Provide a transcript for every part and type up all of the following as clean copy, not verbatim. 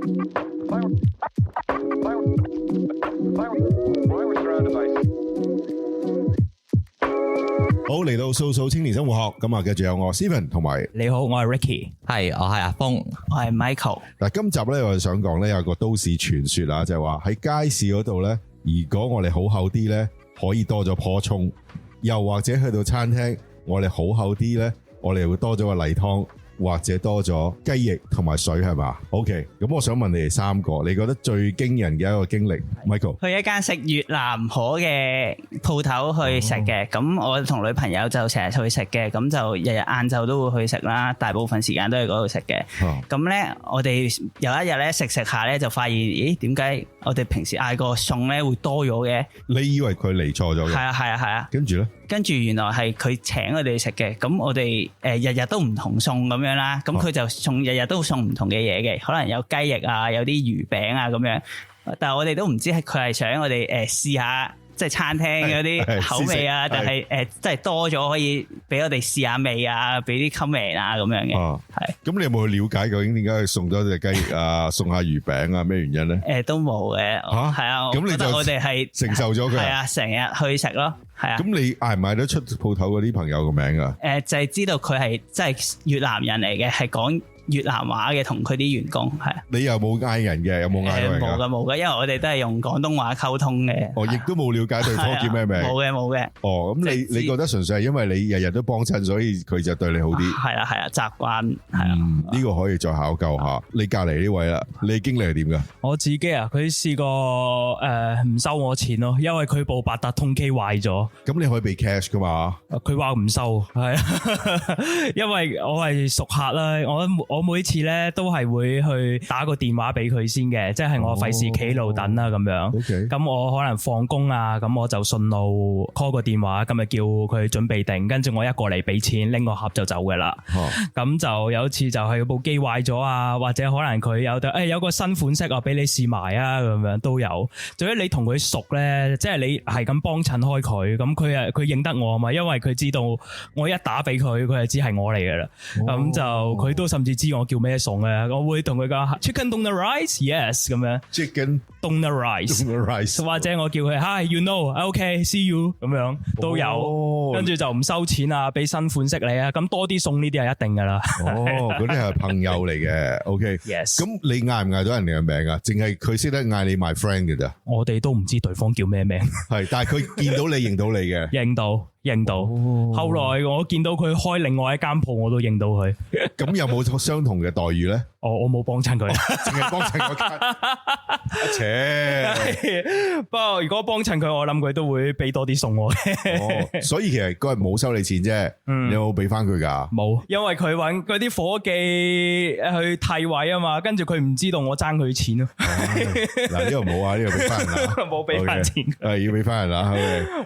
好，嚟到素素青年生活學，咁啊，繼續有我 Steven 同埋你好，我係 Ricky， 係我係阿峰，我係 Michael。嗱，今集咧我哋想講咧有個都市傳說啦，就係話喺街市嗰度咧，如果我哋好厚啲咧，可以多咗棵蔥；又或者去到餐廳，我哋好厚啲咧，我哋會多咗個例湯。或者多咗雞翼同埋水係嘛 ？OK， 咁我想問你哋三個，你覺得最驚人嘅一個經歷 ，Michael？ 去一間食越南河嘅鋪頭去食嘅，咁我同女朋友就成日去食嘅，咁就日日晏晝都會去食啦，大部分時間都喺嗰度食嘅。咁咧，我哋有一日咧食下咧，就發現，咦，點解我哋平時嗌個餸咧會多咗嘅？你以為佢嚟錯咗嘅？係啊。跟住咧？跟住原來係佢請我哋食嘅，咁我哋日日都唔同餸咁樣啦，咁佢就日日都送唔同嘅嘢嘅，可能有雞翼啊，有啲魚餅啊咁樣，但係我哋都唔知係佢係想我哋試下即係餐廳嗰啲口味啊，但係即係多咗可以俾我哋試下味啊，俾啲 comment 啊咁樣嘅。係。咁你有冇去了解究竟點解佢送多隻雞翼啊，送下魚餅啊，咩原因咧？都冇嘅。係啊。咁你就我哋係承受咗佢。係啊，成日去食咯。係啊。咁你嗌唔嗌得出鋪頭嗰啲朋友個名啊？就係知道佢係即係越南人嚟嘅，係講越南話嘅，同佢啲員工係。你有冇嗌人嘅？有冇嗌人？冇噶，因為我哋都係用廣東話溝通嘅。亦都冇了解對方叫咩名。冇嘅。咁你覺得純粹係因為你日日都幫襯，所以佢就對你好啲？係啊，習慣係啊。呢個可以再考究下。你隔籬呢位啦，你經歷係點噶？我自己啊，佢試過唔收我錢咯，因為佢部八達通機壞咗。咁你可以俾 cash 噶嘛？佢話唔收，係啊，因為我係熟客啦，我每次咧都係會去打個電話俾佢先嘅，即係我費事企路等啦咁樣。咁我可能放工啊，咁我就順路 call 個電話，今日叫佢準備定，跟住我一過嚟俾錢，拎個盒就走嘅啦。咁就有一次就係部機壞咗啊，或者可能佢有個新款式啊，俾你試埋啊，咁樣都有。總之你同佢熟咧，即係你係咁幫襯開佢，咁佢認得我啊嘛，因為佢知道我一打俾佢，佢就知係我嚟嘅啦。咁就佢都甚至知我叫咩餸啊，我會同佢講 Chicken Tuna Rice Yes 咁樣 Chicken Tuna Rice 或者我叫佢 Hi you know OK see you 咁樣都有，跟住就唔收錢啊，俾新款式你啊，咁多啲餸呢啲係一定噶啦。嗰啲係朋友嚟嘅。OK Yes。咁你嗌唔嗌到人哋嘅名啊？淨係佢識得嗌你 my friend 嘅咋？我哋都唔知對方叫咩名。係，但係佢見到你認到你嘅。認到，後來我見到佢開另外一間鋪，我都認到佢。咁有冇相同嘅待遇咧？我冇幫襯佢，淨係幫襯嗰間。不過如果幫襯佢，我諗佢都會俾多啲餸我。所以其實嗰日冇收你錢啫。你有冇俾翻佢噶？冇，因為佢搵嗰啲伙計去替位啊嘛，跟住佢唔知道我爭佢錢咯。嗱，呢個冇啊，呢個俾翻人啦，冇俾翻錢。係要俾翻人啦。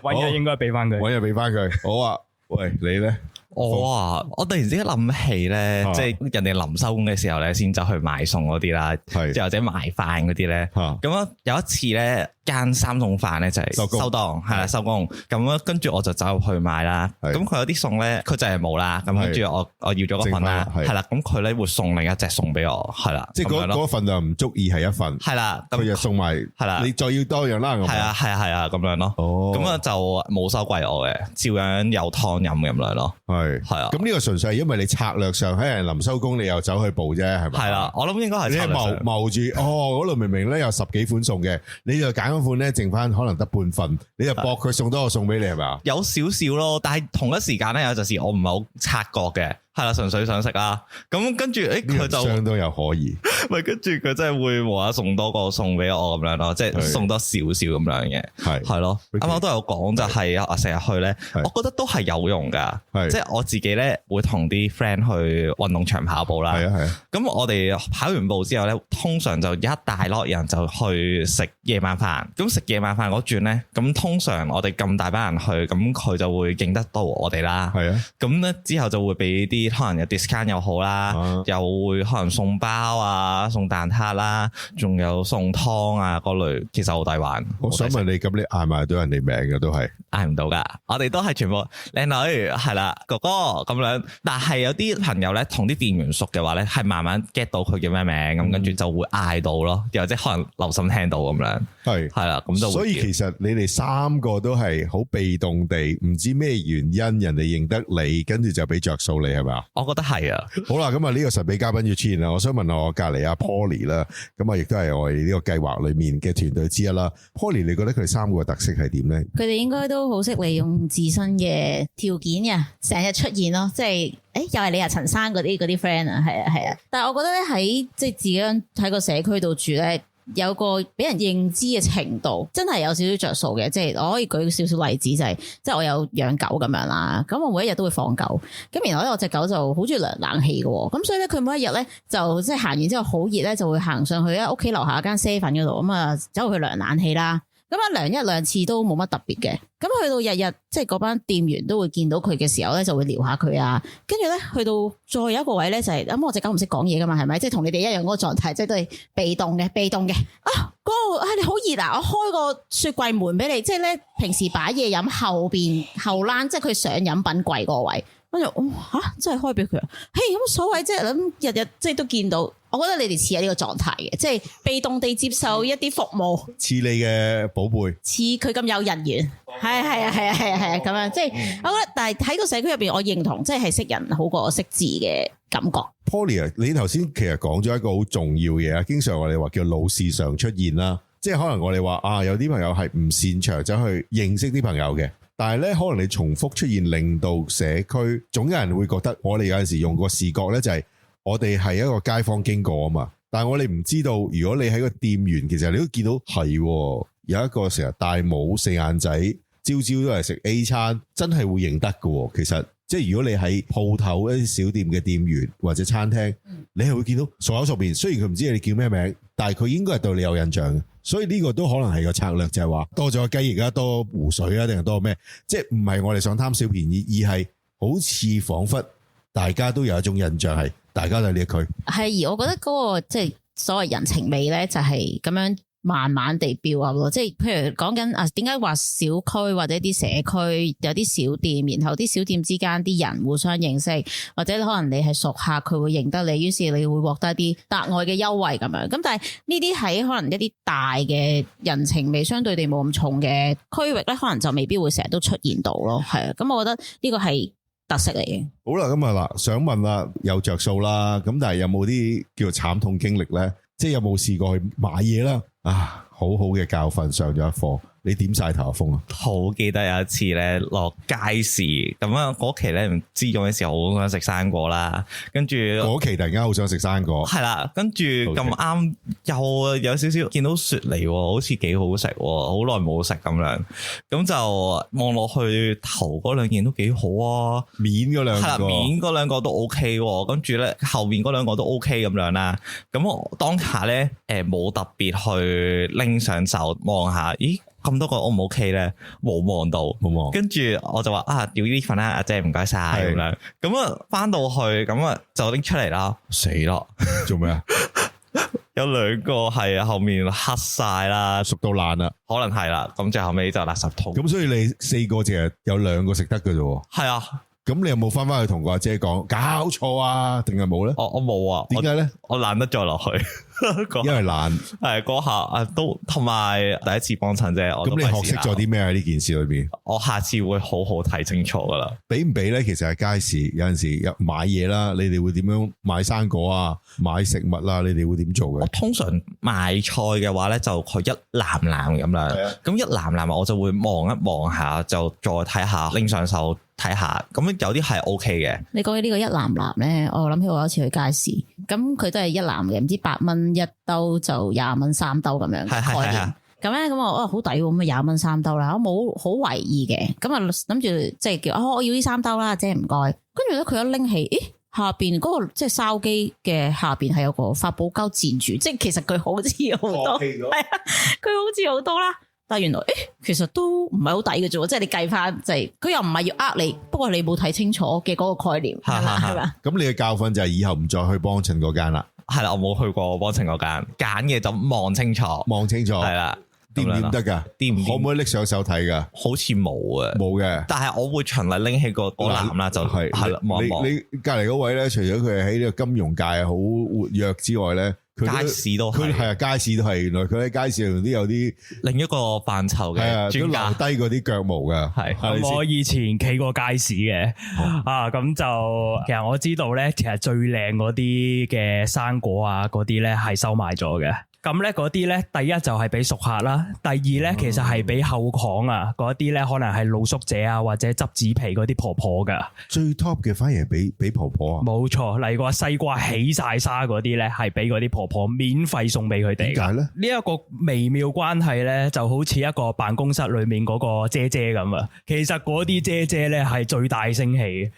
搵日應該俾翻佢，搵日俾翻佢。好啊，喂，你咧？我突然之間諗起咧，即係人哋臨收工嘅時候咧，先走去買餸嗰啲啦，即係或者買飯嗰啲咧。咁啊有一次咧，間三餸飯咧就係收檔，係啦收工。咁啊跟住我就走入去買啦。咁佢有啲餸咧，佢就係冇啦。咁跟住我要咗嗰份啦，係啦。咁佢咧會送另一隻餸俾我，係啦。即係嗰份就唔足以係一份，係啦。佢就送埋，係啦。你再要多樣啦，係啊咁樣咯。咁啊就冇收貴我嘅，照樣有湯飲咁樣咯。係啊，咁呢個純粹係因為你策略上喺人臨收工，你又走去報啫，係咪？係啦，我諗應該係你謀住，嗰度明明咧有10幾款餸嘅，你就揀嗰款咧，剩翻可能得半份，你就搏佢送多個餸俾你，係咪啊？有少少咯，但係同一時間咧，有陣時我唔係好察覺嘅。係啦，純粹想食啦。咁跟住，佢就相當又可以。咪跟住佢真係會無啦啦送多個餸俾我咁樣咯，即係送多少少咁樣嘅。係咯。啱啱都有講就係啊，成日去咧，我覺得都係有用噶。即係我自己咧會同啲 friend 去運動場跑步啦。係啊。咁我哋跑完步之後咧，通常就一大攞人就去食夜晚飯。咁食夜晚飯嗰轉咧，咁通常我哋咁大班人去，咁佢就會認得到我哋啦。係啊。咁咧之後就會俾啲。可能有 discount 又好啦，又會可能送包啊，啦、送蛋撻啦，仲有送湯啊嗰類，其實好抵玩。我想問你，咁你嗌埋到人哋名嘅都係嗌唔到噶，我哋都係全部靚女係啦，哥哥咁樣。但係有啲朋友咧，同啲店員熟嘅話咧，係慢慢 get 到佢叫咩名，咁跟住就會嗌到咯，又或者可能留心聽到咁樣。係啦，咁就所以其實你哋3個都係好被動地，唔知咩原因人哋認得你，跟住就俾着數你係咪啊？我覺得係啊。好啦，咁啊呢個神秘嘉賓要出現啦，我想問下我隔籬阿 Poly 啦，咁啊亦都係我哋呢個計劃裏面嘅團隊之一啦。Poly， 你覺得佢哋3個嘅特色係點咧？佢哋應該都好識利用自身嘅條件嘅，成日出現咯，即係又係你陳生嗰啲 friend 啊，係啊。但係我覺得咧喺即係自己喺個社區度住咧，有個俾人認知嘅程度，真係有少少着數嘅。即係我可以舉少少例子，就係即係我有養狗咁樣啦。咁我每一日都會放狗，咁然後咧我隻狗就好中意涼冷氣嘅，咁所以咧佢每一日咧就即係行完之後好熱咧，就會行上去咧屋企樓下間 seven 嗰度，咁啊走去涼冷氣啦。咁啊涼一兩次都冇乜特別嘅，咁去到日日即係嗰班店員都會見到佢嘅時候咧，就會撩下佢啊。跟住咧去到再有一個位咧就係咁，我隻狗唔識講嘢噶嘛，係咪？即係同你哋一樣嗰個狀態，即係都係被動嘅啊。嗰個你好熱啊，我開個雪櫃門俾你，即係咧平時擺嘢飲後邊後欄，即係佢上飲品櫃嗰個位。跟住真係開俾佢啊！嘿，有乜所謂啫？咁日日即係都見到，我覺得你哋似係呢個狀態嘅，即係被動地接受一啲服務，似你嘅寶貝，似佢咁有人緣，係啊咁樣，即係我覺得，但係喺個社區入邊，我認同即係識人好過識字嘅感覺。Poly 啊，你頭先其實講咗一個好重要嘢啊，經常我哋話叫老是常出現啦，即係可能我哋話有啲朋友係唔擅長走去認識啲朋友嘅。但係咧，可能你重複出現，令到社區總有人會覺得，我哋有陣時用個視覺咧，就係我哋係一個街坊經過啊嘛。但係我哋唔知道，如果你喺個店員，其實你都見到係有一個成日戴帽四眼仔，朝朝都係食 A 餐，真係會認得㗎。其實即係如果你喺鋪頭一啲小店嘅店員或者餐廳，你係會見到熟口熟面。雖然佢唔知你叫咩名，但係佢應該係對你有印象嘅。所以呢個都可能係個策略，就係話多咗雞翼啊，多湖水啊，定係多咩？即係唔係我哋想貪小便宜，而係好似彷彿大家都有一種印象係，大家都係呢一區。係，而我覺得嗰個即係所謂人情味咧，就係咁樣慢慢地標啊咯。即係譬如講緊點解話小區或者啲社區有啲小店，然後啲小店之間啲人互相認識，或者可能你係熟客，佢會認得你，於是你會獲得一啲額外嘅優惠咁樣。咁但係呢啲喺可能一啲大嘅人情味相對地冇咁重嘅區域咧，可能就未必會成日都出現到咯。係啊，咁我覺得呢個係特色嚟嘅。好啦，咁啊嗱，想問啦，有着數啦，咁但係有冇啲叫做慘痛經歷咧？即係有冇試過去買嘢啦？好好嘅教訓上咗一課，你點晒頭風啊？好記得有一次咧落街市，咁啊嗰期咧唔知用嘅時候好想食生果啦，跟住嗰期突然間好想食生果，係啦，跟住咁啱又有少少見到雪梨，好似幾好食，好耐冇食咁樣，咁就望落去頭嗰兩件都幾好啊，面嗰兩個係啦，面嗰兩個都 OK， 跟住咧後面嗰兩個都 OK 咁樣啦，咁我當下咧冇特別去拎上手望下，咦咁多個 O 唔 OK 咧？冇望到，冇望。跟住我就話掉呢份啦，阿姐唔該晒咁樣。咁啊翻到去咁啊就拎出嚟啦，死啦！做咩啊？有兩個係後面黑晒啦，熟到爛啦，可能係啦。咁最後尾就垃圾桶。咁所以你4個淨係有2個食得嘅啫。係啊。咁你有冇翻去同個阿姐講搞錯啊？定係冇咧？我冇啊。點解咧？我懶得再落去，因為懶係嗰下都同埋第一次幫襯啫。咁你學識咗啲咩喺呢件事裏邊？我下次會好好睇清楚噶啦。俾唔俾咧？其實喺街市有陣時買嘢啦，你哋會點樣買生果啊？買食物啦，你哋會點做嘅？我通常賣菜嘅話咧，就佢一籃籃咁樣。咁一籃籃我就會望一望下，就再睇下拎上手。睇下，咁有啲係 O K 嘅。你講起呢個一籃籃咧，我諗起我有一次去街市，咁佢都係一籃嘅，唔知8蚊一兜就20蚊3兜咁樣概念。咁咧，咁我好抵喎，咁20蚊3兜啦，我冇好為意嘅，咁啊諗住即係叫我要呢3兜啦，姐唔該。跟住咧，佢一拎起，咦，下邊嗰個即係筲箕嘅下邊係有個發泡膠墊住，即係其實佢好似好多，係啊，佢好似好多啦。但係原來，其實都唔係好抵嘅啫，即係你計翻，即係佢又唔係要呃你，不過你冇睇清楚嘅嗰個概念，係嘛？咁你嘅教訓就係以後唔再去幫襯嗰間啦。係啦，我冇去過幫襯嗰間，揀嘅就望清楚，係啦。掂唔掂得噶？可唔可以拎上手睇噶？好似冇啊，冇嘅。但係我會循例拎起個籃啦，就係啦，望一望。你隔籬嗰位咧，除咗佢喺呢個金融界好活躍之外咧，街市都係，佢係啊，街市都係。原來佢喺街市度都有啲另一個範疇嘅專家，留低嗰啲腳毛噶。係我以前企過街市嘅咁就其實我知道咧，其實最靚嗰啲嘅生果啊，嗰啲咧係收埋咗嘅。咁咧嗰啲咧，第一就係俾熟客啦，第二咧其實係俾後巷啊，嗰啲咧可能係露宿者啊，或者執紙皮嗰啲婆婆噶。最 top 嘅反而係俾婆婆啊。冇錯，例如話西瓜起晒沙嗰啲咧，係俾嗰啲婆婆免費送俾佢哋。點解咧？呢一個微妙關係咧，就好似一個辦公室裏面嗰個姐姐咁啊。其實嗰啲姐姐咧係最大聲氣嘅，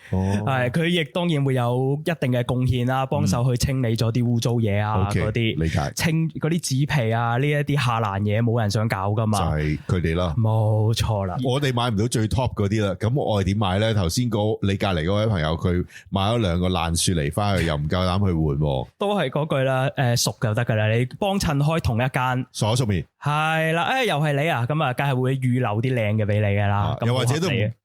係佢亦當然會有一定嘅貢獻啦，幫手去清理咗啲污糟嘢啊，嗰啲理解清嗰啲紙皮啊，呢一啲下欄嘢冇人想搞噶嘛，就係佢哋啦，冇錯啦。我哋買唔到最 top 嗰啲啦，咁我哋點買咧？頭先你隔籬嗰位朋友佢買咗2個爛雪梨翻去，又唔夠膽去換，都係嗰句啦，熟就得噶啦，你幫襯開同一間熟面係啦，又係你啊，咁啊，梗係會預留啲靚嘅俾你噶啦，又或者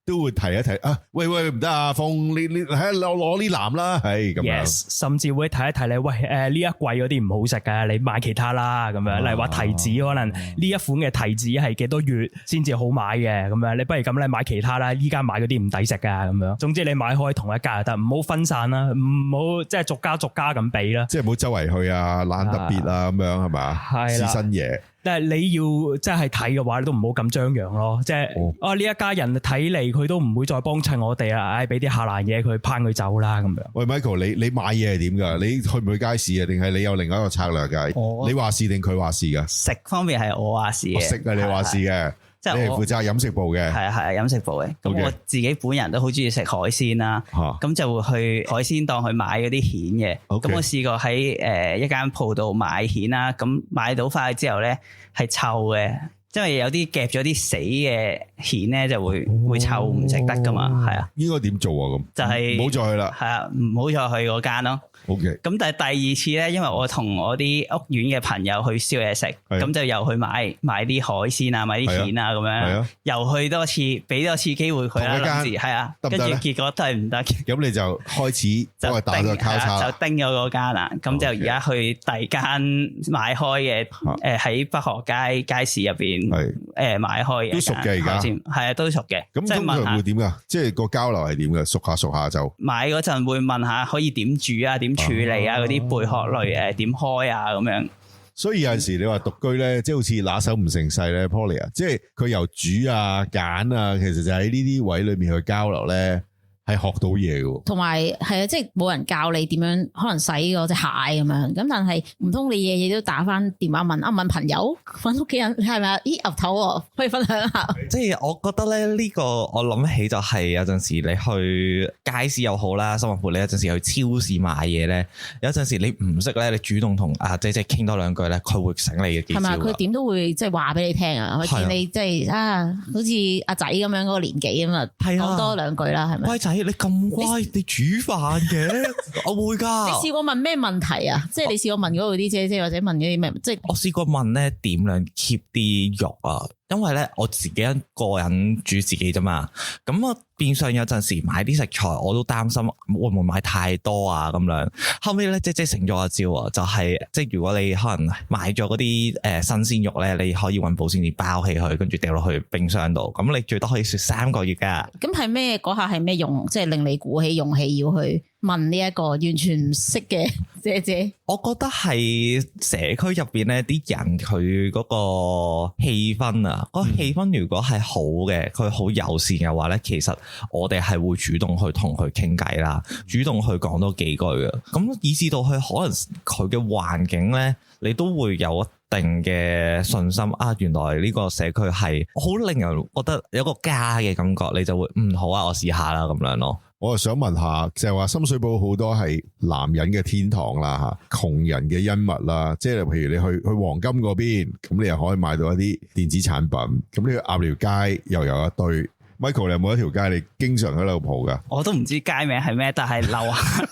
都會提一提啊，喂唔得啊，放你睇下攞呢籃啦，係咁樣，甚至會提一提你，喂呢一季嗰啲唔好食噶，你買其他啦，咁樣，例如話提子可能呢一款嘅提子係幾多月先至好買嘅，咁樣，你不如咁咧買其他啦，依家買嗰啲唔抵食噶，咁樣，總之你買開同一家就得，唔好分散啦，唔好即係逐家咁俾啦，即係唔好周圍去啊，懶特別啊咁樣係咪？試新嘢。但係你要即係睇嘅話，你都唔好咁張揚咯。即係呢一家人睇嚟，佢都唔會再幫襯我哋啦。唉，俾啲下欄嘢佢拏佢走啦咁樣。喂 ，Michael，你買嘢係點噶？你去唔去街市啊？定係你有另外一個策略噶？你話事定佢話事噶？食方面係我話事嘅，食係你話事嘅。即係你係負責飲食部嘅，係啊飲食部嘅。咁我自己本人都好中意食海鮮啦，咁就會去海鮮檔去買嗰啲蜆嘅。咁我試過喺一間鋪度買蜆啦，咁買到翻去之後咧係臭嘅，因為有啲夾咗啲死嘅蜆咧就會臭唔食得噶嘛，係啊。應該點做啊？咁就係唔好再去啦。係啊，唔好再去嗰間咯。OK，咁但係第二次咧，因為我同我啲屋苑嘅朋友去燒嘢食，咁就又去買啲海鮮啊，買啲蜆啊，咁樣，又去多次，俾多次機會佢啦。嗰時係啊，跟住結果都係唔得。咁你就開始就打咗交叉，就叮咗嗰間啦。咁就而家去第二間買開嘅，喺北河街市入邊，買開嘅都熟嘅而家，係啊，都熟嘅。咁通常會點噶？即係個交流係點噶？熟下就買嗰陣會問下可以點煮啊，點處理啊，嗰啲貝殼類點開啊咁樣。所以有陣時你話獨居咧，即係好似拿手唔成勢咧 Poly 啊，即係佢由煮啊揀啊，其實就喺呢啲位裏面去交流咧。係學到嘢嘅，同埋係啊，即係冇人教你點樣可能洗嗰隻蟹咁樣，咁但係唔通你夜夜都打翻電話問朋友問屋企人係咪啊？咦牛頭可以分享下。即係我覺得咧呢個我諗起就係有陣時你去街市又好啦，甚至乎你有陣時去超市買嘢咧，有陣時你唔識咧，你主動同姐姐傾多兩句咧，佢會醒你嘅幾招。係咪？佢點都會即係話俾你聽啊！佢見你即係好似阿仔咁樣嗰個年紀咁啊，講多兩句啦，係咪？你咁乖，你煮飯嘅，我會噶。你試過問咩問題啊？即係你試過問嗰度啲姐姐，或者問嗰啲咩？即係我試過問咧點樣 keep 啲肉啊？因為咧我自己一個人煮自己啫嘛，咁啊變相有陣時買啲食材我都擔心會唔會買太多啊咁樣。後尾咧即係成咗一招啊，就係即係如果你可能買咗嗰啲新鮮肉咧，你可以搵保鮮紙包起佢，跟住掉落去冰箱度，咁你最多可以雪3個月噶。咁係咩？嗰下係咩用？即係令你鼓起勇氣要去問呢一個完全唔識嘅姐姐？我覺得係社區入邊咧啲人佢嗰個氣氛啊，嗰個氣氛如果係好嘅，佢好友善嘅話咧，其實我哋係會主動去同佢傾偈啦，主動去講多幾句嘅，咁以至到佢可能佢嘅環境咧，你都會有一定嘅信心啊！原來呢個社區係好令人覺得有個家嘅感覺，你就會好啊，我試下啦咁樣咯。我又想問下，就係話深水埗好多係男人嘅天堂啦吓，窮人嘅恩物啦，即係譬如你去黃金嗰邊，咁你又可以買到一啲電子產品，咁你去鴨寮街又有一堆， Michael，你有冇一條街你經常喺度蒲噶？我都唔知街名係咩，但係樓下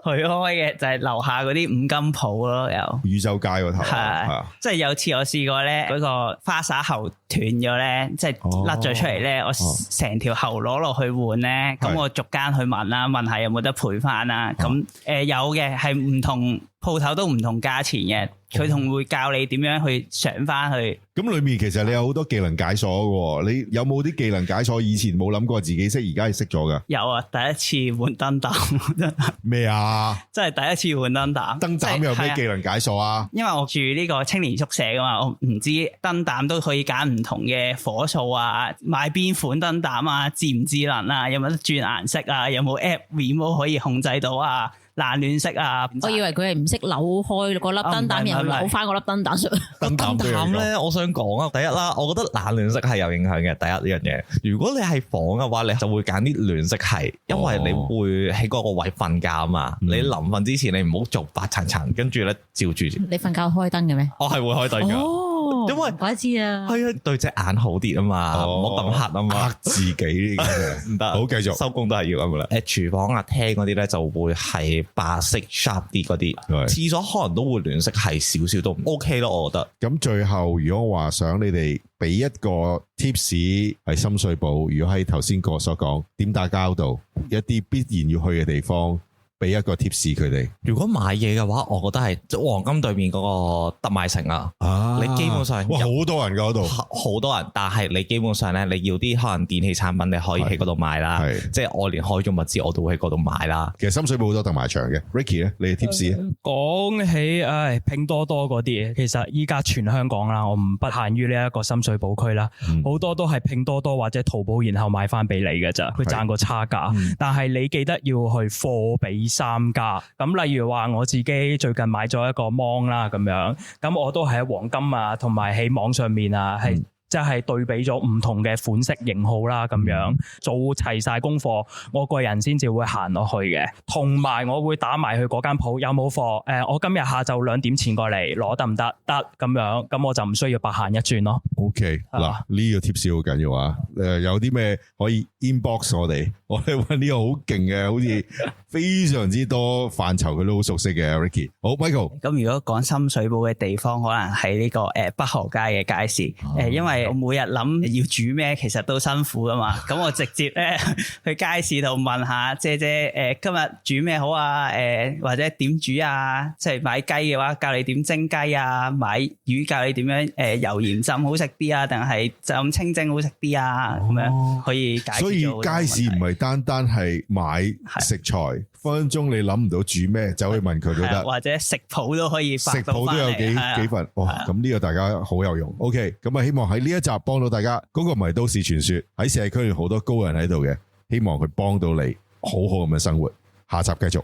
去開嘅就係樓下嗰啲五金鋪咯，有汝州街嗰頭係，即係有次我試過咧，嗰個花灑喉斷咗咧，即係甩咗出嚟咧，我成條喉攞落去換咧，咁我逐間去問啦，問下有冇得賠翻啦，咁有嘅，係唔同鋪頭都唔同價錢嘅。佢同會教你點樣去上翻去。咁裏面其實你有好多技能解鎖嘅，你有冇啲技能解鎖以前冇諗過自己識，而家係識咗噶？有啊，第一次換燈膽。咩啊？真係第一次換燈膽。燈膽有咩技能解鎖啊？因為我住呢個青年宿舍噶嘛，我唔知燈膽都可以揀唔同嘅火數啊，買邊款燈膽啊，智唔智能啊，有冇得轉顏色啊，有冇 app remote 可以控制到啊？冷暖色啊！我以為佢係唔識扭開嗰粒燈膽，然後扭翻嗰粒燈膽出嚟。燈膽咧，我想講啊，第一啦，我覺得冷暖色係有影響嘅。第一呢樣嘢，如果你係房嘅話，你就會揀啲暖色系，因為你會喺嗰個位瞓覺啊嘛。你臨瞓之前，你唔好做白層層，跟住咧照住。你瞓覺開燈嘅咩？我係會開燈㗎。因為怪知啊，係啊，對隻眼好啲啊嘛，唔好咁黑啊嘛，呃自己唔得。好，繼續收工都係要咁啦。廚房啊、廳嗰啲咧就會係白色 sharp 啲嗰啲，廁所可能都會暖色係少少都 OK 咯，我覺得。咁最後如果我話想你哋俾一個 tips 喺深水埗，如果喺頭先個所講點打交道一啲必然要去嘅地方。俾一個 tips 佢哋。如果買嘢嘅話，我覺得係黃金對面嗰個特賣城啊。你基本上哇好多人嗰度，好多人。但係你基本上咧，你要啲可能電器產品，你可以喺嗰度買啦。即係我連開咗物資，我都會喺嗰度買啦。其實深水埗好多特賣場嘅。Ricky 咧，你嘅 tips 咧？講起拼多多嗰啲，其實依家全香港啦，我唔限於呢一個深水埗區啦，好多都係拼多多或者淘寶，然後買翻俾你嘅咋，佢賺個差價。但係你記得要去貨比三家，咁例如話我自己最近買咗一個 mon 啦，咁樣，咁我都係喺黃金啊，同埋喺網上面啊，係即係對比咗唔同嘅款式型號啦，咁樣做齊晒功課，我個人先至會行落去嘅，同埋我會打埋去嗰間鋪有冇貨，我今日下晝2點前過嚟攞得唔得？得咁樣，咁我就唔需要白行一轉咯。OK，嗱呢個 tips 好緊要啊！有啲咩可以 inbox 我哋揾呢個好勁嘅，好似非常之多範疇佢都好熟悉嘅 Ricky。好 Michael，咁如果講深水埗嘅地方，可能喺呢個北河街嘅街市，因為我每日諗要煮咩，其實都辛苦噶嘛。咁我直接咧去街市度問下姐姐，今日煮咩好啊？或者點煮啊？即係買雞嘅話，教你點蒸雞啊；買魚教你點樣油鹽浸好食啲啊，定係就咁清蒸好食啲啊？咁樣可以解決。所以街市唔係單單係買食材，分分鐘你諗唔到煮咩，走去問佢都得。或者食譜都可以發到翻嚟。食譜都有幾份，哇！咁呢個大家好有用。OK，咁啊希望喺呢一集幫到大家。嗰個唔係都市傳說，喺社區有好多高人喺度嘅，希望佢幫到你好好咁嘅生活。下集繼續。